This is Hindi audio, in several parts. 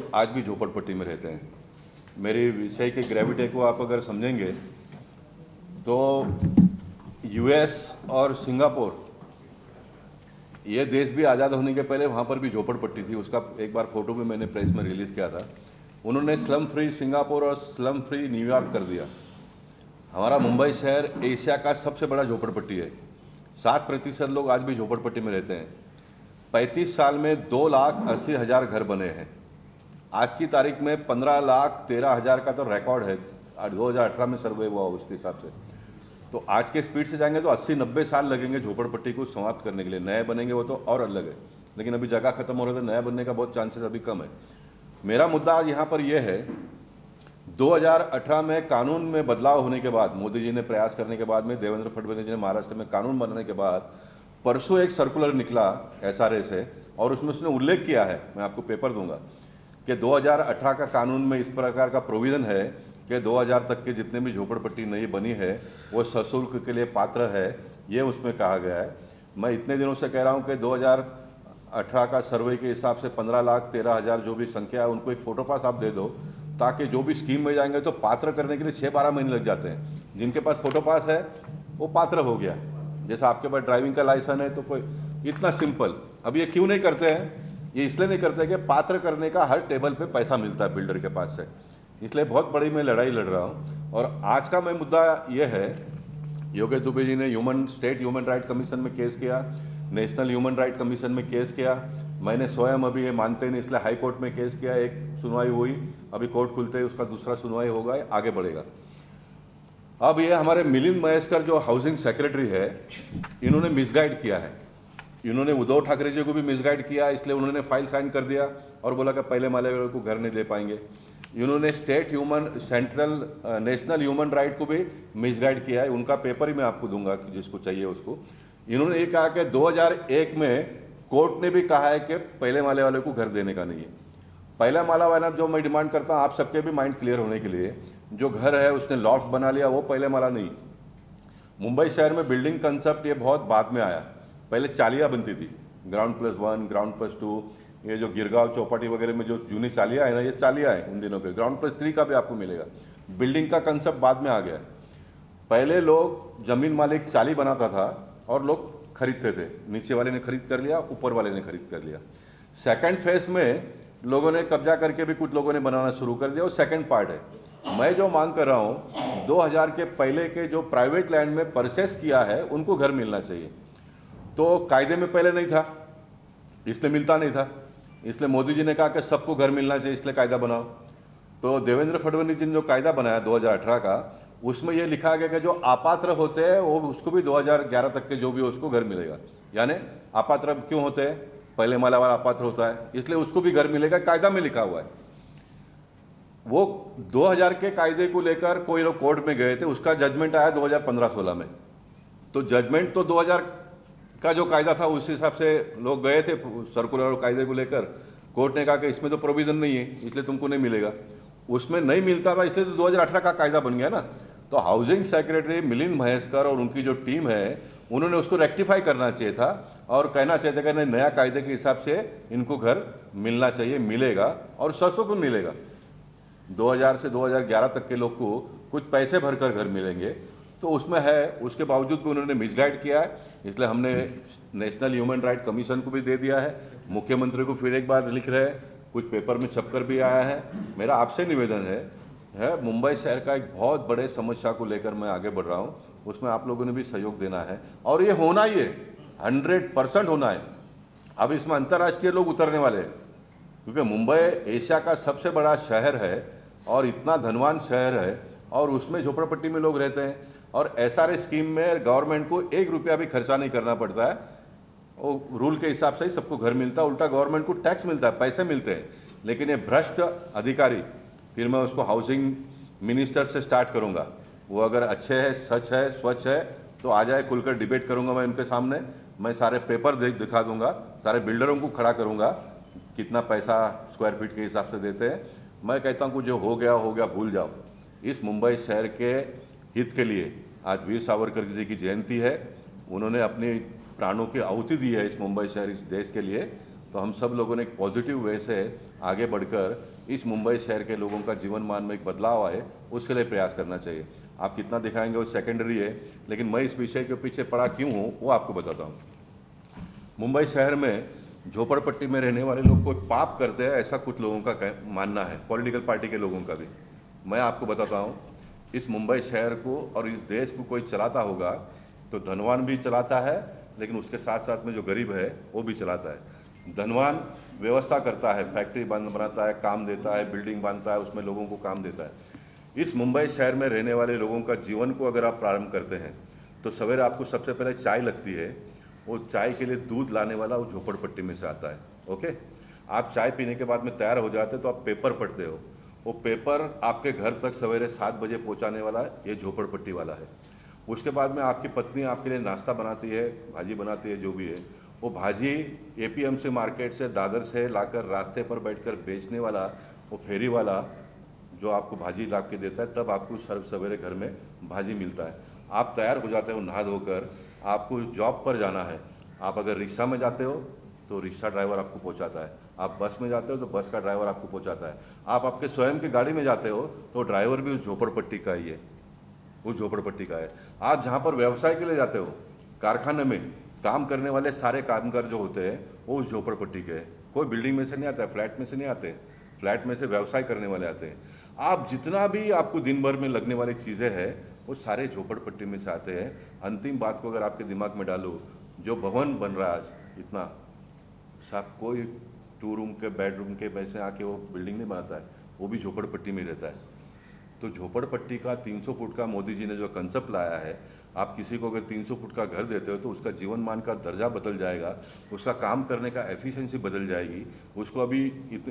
लोग आज भी झोपड़पट्टी में रहते हैं। मेरे विषय की ग्रेविटी को आप अगर समझेंगे तो यूएस और सिंगापुर, ये देश भी आज़ाद होने के पहले वहाँ पर भी झोपड़पट्टी थी। उसका एक बार फोटो भी मैंने प्रेस में रिलीज़ किया था। उन्होंने स्लम फ्री सिंगापुर और स्लम फ्री न्यूयॉर्क कर दिया। हमारा मुंबई शहर एशिया का सबसे बड़ा झोपड़पट्टी है। 7% लोग आज भी झोपड़पट्टी में रहते हैं। 35 साल में 2,80,000 घर बने हैं। आज की तारीख में 15,13,000 का तो रिकॉर्ड है। 2018 में सर्वे हुआ उसके हिसाब से। तो आज के स्पीड से जाएंगे तो 80-90 साल लगेंगे झोपड़पट्टी को समाप्त करने के लिए। नए बनेंगे वो तो और अलग है, लेकिन अभी जगह खत्म हो रहा है तो नया बनने का बहुत चांसेस अभी कम है। मेरा मुद्दा आज यहाँ पर यह है, 2018 में कानून में बदलाव होने के बाद, मोदी जी ने प्रयास करने के बाद में, देवेंद्र फडणवीस जी ने महाराष्ट्र में कानून बनाने के बाद, परसों एक सर्कुलर निकला SRA से, और उसमें उसने उल्लेख किया है, मैं आपको पेपर दूंगा, कि 2018 का कानून में इस प्रकार का प्रोविज़न है कि 2000 तक के जितने भी झोपड़पट्टी नई बनी है वो सशुल्क के लिए पात्र है। ये उसमें कहा गया है। मैं इतने दिनों से कह रहा हूँ कि 2018 का सर्वे के हिसाब से 15,13,000 जो भी संख्या है उनको एक फ़ोटो पास आप दे दो, ताकि जो भी स्कीम में जाएंगे तो पात्र करने के लिए 6-12 महीने लग जाते हैं। जिनके पास फ़ोटो पास है वो पात्र हो गया। जैसा आपके पास ड्राइविंग का लाइसेंस है तो कोई, इतना सिंपल। अब ये क्यों नहीं करते हैं? ये इसलिए नहीं करते कि पात्र करने का हर टेबल पे पैसा मिलता है बिल्डर के पास से। इसलिए बहुत बड़ी मैं लड़ाई लड़ रहा हूँ। और आज का मैं मुद्दा ये है, योगेश दुबे जी ने स्टेट ह्यूमन राइट कमीशन में केस किया, नेशनल ह्यूमन राइट कमीशन में केस किया। मैंने स्वयं अभी ये मानते नहीं इसलिए हाई कोर्ट में केस किया। एक सुनवाई हुई, अभी कोर्ट खुलते ही उसका दूसरा सुनवाई होगा, आगे बढ़ेगा। अब ये हमारे मिलिंद महेश्वर जो हाउसिंग सेक्रेटरी है, इन्होंने मिसगाइड किया है। इन्होंने उद्धव ठाकरे जी को भी मिसगाइड किया, इसलिए उन्होंने फाइल साइन कर दिया और बोला कि पहले माले वाले को घर नहीं दे पाएंगे। इन्होंने नेशनल ह्यूमन राइट को भी मिसगाइड किया है। उनका पेपर ही मैं आपको दूंगा कि जिसको चाहिए उसको। इन्होंने ये कहा कि 2001 में कोर्ट ने भी कहा है कि पहले माले वाले को घर देने का नहीं है। पहला माला वाला जो मैं डिमांड करता हूँ आप सबके भी माइंड क्लियर होने के लिए, जो घर है उसने लॉफ्ट बना लिया, वो पहले माला नहीं। मुंबई शहर में बिल्डिंग कंसेप्ट ये बहुत बाद में आया। पहले चालियाँ बनती थी, ग्राउंड +1, ग्राउंड +2। ये जो गिरगांव चौपाटी वगैरह में जो जूनी चालियाँ है ना, ये चालियाँ हैं उन दिनों के। ग्राउंड +3 का भी आपको मिलेगा। बिल्डिंग का कंसेप्ट बाद में आ गया। पहले लोग जमीन मालिक चाली बनाता था और लोग खरीदते थे। नीचे वाले ने खरीद कर लिया, ऊपर वाले ने खरीद कर लिया। सेकंड फेज में लोगों ने कब्जा करके भी कुछ लोगों ने बनाना शुरू कर दिया, वो सेकंड पार्ट है। मैं जो मांग कर रहा हूँ, 2000 के पहले के जो प्राइवेट लैंड में परचेस किया है उनको घर मिलना चाहिए। तो कायदे में पहले नहीं था, इसलिए मिलता नहीं था, इसलिए मोदी जी ने कहा कि सबको घर मिलना चाहिए, इसलिए कायदा बनाओ। तो देवेंद्र फडणवीस जी ने जो कायदा बनाया 2018 का, उसमें यह लिखा गया कि जो अपात्र होते हैं वो उसको भी 2011 तक के जो भी उसको घर मिलेगा। यानी अपात्र क्यों होते हैं? पहले माला वाला अपात्र होता है, इसलिए उसको भी घर मिलेगा, कायदा में लिखा हुआ है। वो 2000 के कायदे को लेकर कोई लोग कोर्ट में गए थे, उसका जजमेंट आया 2015-16 में। तो जजमेंट तो 2000 का जो कायदा था उस हिसाब से लोग गए थे सर्कुलर और कायदे को लेकर। कोर्ट ने कहा कि इसमें तो प्रोविजन नहीं है, इसलिए तुमको नहीं मिलेगा। उसमें नहीं मिलता था, इसलिए तो 2018 का कायदा बन गया ना। तो हाउसिंग सेक्रेटरी मिलिंद महेश्वर और उनकी जो टीम है, उन्होंने उसको रेक्टिफाई करना चाहिए था और कहना चाहिए था कि नया कायदे के हिसाब से इनको घर मिलना चाहिए, मिलेगा और सस्ते को मिलेगा। 2000 से 2011 तक के लोग को कुछ पैसे भरकर घर मिलेंगे, तो उसमें है। उसके बावजूद भी उन्होंने मिसगाइड किया है, इसलिए हमने नेशनल ह्यूमन राइट कमीशन को भी दे दिया है। मुख्यमंत्री को फिर एक बार लिख रहे हैं, कुछ पेपर में छपकर भी आया है। मेरा आपसे निवेदन है मुंबई शहर का एक बहुत बड़े समस्या को लेकर मैं आगे बढ़ रहा हूँ, उसमें आप लोगों ने भी सहयोग देना है और ये होना ही है, 100% होना है। अब इसमें अंतर्राष्ट्रीय लोग उतरने वाले हैं, क्योंकि मुंबई एशिया का सबसे बड़ा शहर है और इतना धनवान शहर है, और उसमें झोपड़पट्टी में लोग रहते हैं। और SRA स्कीम में गवर्नमेंट को 1 रुपया भी खर्चा नहीं करना पड़ता है, वो रूल के हिसाब से ही सबको घर मिलता है। उल्टा गवर्नमेंट को टैक्स मिलता है, पैसे मिलते हैं। लेकिन ये भ्रष्ट अधिकारी, फिर मैं उसको हाउसिंग मिनिस्टर से स्टार्ट करूँगा, वो अगर अच्छे है, सच है, स्वच्छ है तो आ जाए, खुलकर डिबेट करूँगा मैं उनके सामने। मैं सारे पेपर दिखा दूँगा, सारे बिल्डरों को खड़ा करूँगा, कितना पैसा स्क्वायर फीट के हिसाब से देते हैं। मैं कहता हूँ कि जो हो गया भूल जाओ। इस मुंबई शहर के हित के लिए आज वीर सावरकर जी की जयंती है, उन्होंने अपनी प्राणों की आहुति दी है इस मुंबई शहर, इस देश के लिए। तो हम सब लोगों ने एक पॉजिटिव वे से आगे बढ़कर इस मुंबई शहर के लोगों का जीवन मान में एक बदलाव आए, उसके लिए प्रयास करना चाहिए। आप कितना दिखाएंगे वो सेकेंडरी है, लेकिन मैं इस विषय के पीछे पड़ा क्यों हूँ वो आपको बताता हूँ। मुंबई शहर में झोपड़पट्टी में रहने वाले लोग कोई पाप करते हैं, ऐसा कुछ लोगों का मानना है, पॉलिटिकल पार्टी के लोगों का भी। मैं आपको बताता हूँ, इस मुंबई शहर को और इस देश को कोई चलाता होगा तो धनवान भी चलाता है, लेकिन उसके साथ साथ में जो गरीब है वो भी चलाता है। धनवान व्यवस्था करता है, फैक्ट्री बनाता है, काम देता है, बिल्डिंग बांधता है, उसमें लोगों को काम देता है। इस मुंबई शहर में रहने वाले लोगों का जीवन को अगर आप प्रारंभ करते हैं तो सवेरे आपको सबसे पहले चाय लगती है, वो चाय के लिए दूध लाने वाला वो झोपड़पट्टी में से आता है। ओके, आप चाय पीने के बाद में तैयार हो जाते तो आप पेपर पढ़ते हो, वो पेपर आपके घर तक सवेरे 7 बजे पहुंचाने वाला ये झोपड़पट्टी वाला है। उसके बाद में आपकी पत्नी आपके लिए नाश्ता बनाती है, भाजी बनाती है, जो भी है वो भाजी एपीएमसी मार्केट से, दादर से लाकर रास्ते पर बैठकर बेचने वाला वो फेरी वाला जो आपको भाजी ला के देता है, तब आपको सवेरे घर में भाजी मिलता है। आप तैयार हो जाते हो नहा धोकर, आपको जॉब पर जाना है। आप अगर रिक्शा में जाते हो तो रिक्शा ड्राइवर आपको पहुंचाता है, आप बस में जाते हो तो बस का ड्राइवर आपको पहुंचाता है, आप आपके स्वयं की गाड़ी में जाते हो तो ड्राइवर भी उस झोपड़पट्टी का ही है, उस झोपड़पट्टी का है। आप जहाँ पर व्यवसाय के लिए जाते हो, कारखाने में काम करने वाले सारे कामगार जो होते हैं वो उस झोपड़पट्टी के हैं। कोई बिल्डिंग में से नहीं आता है, फ्लैट में से नहीं आते, फ्लैट में से व्यवसाय करने वाले आते हैं। आप जितना भी आपको दिन भर में लगने वाली चीज़ें हैं वो सारे झोपड़पट्टी में से आते हैं। अंतिम बात को अगर आपके दिमाग में डालो, जो भवन बन रहा है आज इतना, साहब कोई 2 रूम के बेडरूम के पैसे आके वो बिल्डिंग नहीं बनाता है, वो भी झोपड़पट्टी में रहता है। तो झोपड़पट्टी का 300 फुट का मोदी जी ने जो कंसेप्ट लाया है, आप किसी को अगर 300 फुट का घर देते हो तो उसका जीवन मान का दर्जा बदल जाएगा, उसका काम करने का एफिशिएंसी बदल जाएगी। उसको अभी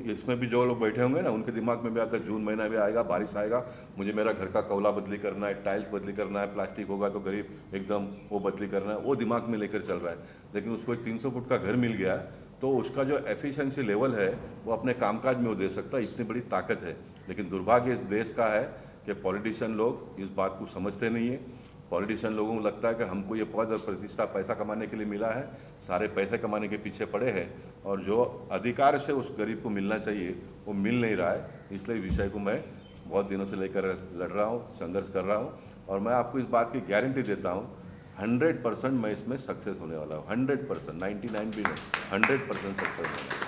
इसमें भी जो लोग बैठे होंगे ना, उनके दिमाग में भी आता है जून महीना भी आएगा, बारिश आएगा, मुझे मेरा घर का कौला बदली करना है, टाइल्स बदली करना है, प्लास्टिक होगा तो गरीब एकदम वो बदली करना है, वो दिमाग में लेकर चल रहा है। लेकिन उसको एक 300 फुट का घर मिल गया तो उसका जो एफिशिएंसी लेवल है वो अपने कामकाज में वो दे सकता है, इतनी बड़ी ताकत है। लेकिन दुर्भाग्य इस देश का है कि पॉलिटिशियन लोग इस बात को समझते नहीं है। पॉलिटिशियन लोगों को लगता है कि हमको ये पद और प्रतिष्ठा पैसा कमाने के लिए मिला है, सारे पैसे कमाने के पीछे पड़े हैं, और जो अधिकार से उस गरीब को मिलना चाहिए वो मिल नहीं रहा है। इसलिए विषय को मैं बहुत दिनों से लेकर लड़ रहा हूँ, संघर्ष कर रहा हूँ, और मैं आपको इस बात की गारंटी देता हूँ 100% मैं इसमें सक्सेस होने वाला हूँ। 100%, 99 भी नहीं, 100% सक्सेस होने वाला हूँ।